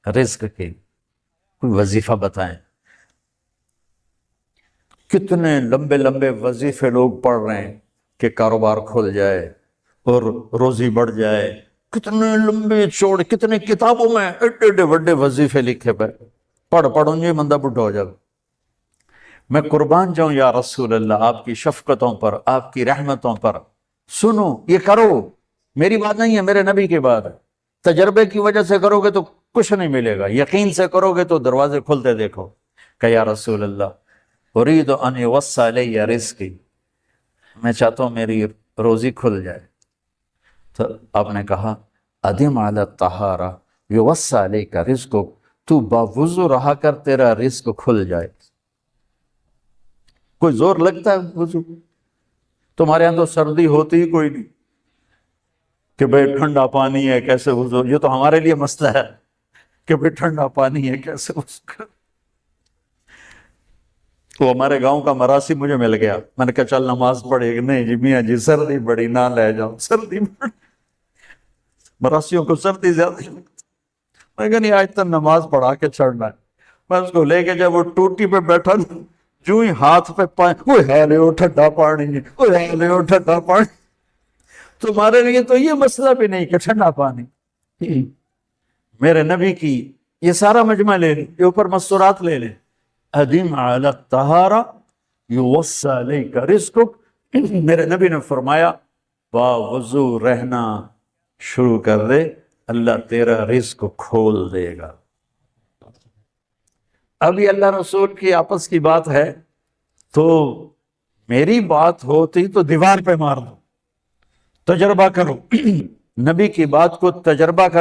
رزق کی کوئی وظیفہ بتائیں۔ کتنے لمبے لمبے وظیفے لوگ پڑھ رہے ہیں کہ کاروبار کھل جائے اور روزی بڑھ جائے، کتنے لمبے چوڑے، کتنے کتابوں میں ایڈے ایڈے بڑے وظیفے لکھے پہ، پڑھوں یہ بندہ بڈھا ہو جائے۔ میں قربان جاؤں یا رسول اللہ آپ کی شفقتوں پر، آپ کی رحمتوں پر، سنو یہ کرو، میری بات نہیں ہے، میرے نبی کی بات ہے۔ تجربے کی وجہ سے کرو گے تو کچھ نہیں ملے گا، یقین سے کرو گے تو دروازے کھلتے دیکھو۔ کہ یا رسول اللہ ارید ان یوسع علی رزقی، میں چاہتا ہوں میری روزی کھل جائے۔ تو آپ نے کہا ادم علی الطہارہ یوسع علیک رزقک، تو باوضو رہا کر تیرا رزق کھل جائے۔ کوئی زور لگتا ہے وضو؟ تمہارے یہاں تو سردی ہوتی ہی کوئی نہیں کہ بھئی ٹھنڈا پانی ہے کیسے وضو، یہ تو ہمارے لیے مسئلہ ہے کہ بھئی ٹھنڈا پانی ہے کیسے وضو کر۔ تو ہمارے گاؤں کا مراسی مجھے مل گیا، میں نے کہا چل نماز پڑھے گی، نہیں جی میاں جی سردی بڑی نہ لے جاؤ، سردی بڑی، مراسیوں کو سردی زیادہ لگتی۔ میں کہا نہیں آج تک نماز پڑھا کے چھڑنا ہے۔ میں اس کو لے کے جب وہ ٹوٹی پہ بیٹھا جو ہی ہاتھ پہ وہ ہے لے ٹھنڈا پانی، وہ ہے لے ٹھنڈا پانی۔ تمہارے لیے تو یہ مسئلہ بھی نہیں کہ ٹھنڈا پانی، میرے نبی کی یہ سارا مجمع لے لیں، یہ اوپر مستورات لے لیں، ادم علی الطہارہ یوسع علیک رزقک، میرے نبی نے فرمایا باوضو رہنا شروع کر دے، اللہ تیرا رزق کھول دے گا۔ اب یہ اللہ رسول کی آپس کی بات ہے تو میری بات ہوتی تو دیوار پہ مار دو، تجربہ کرو، نبی کی بات کو تجربہ کر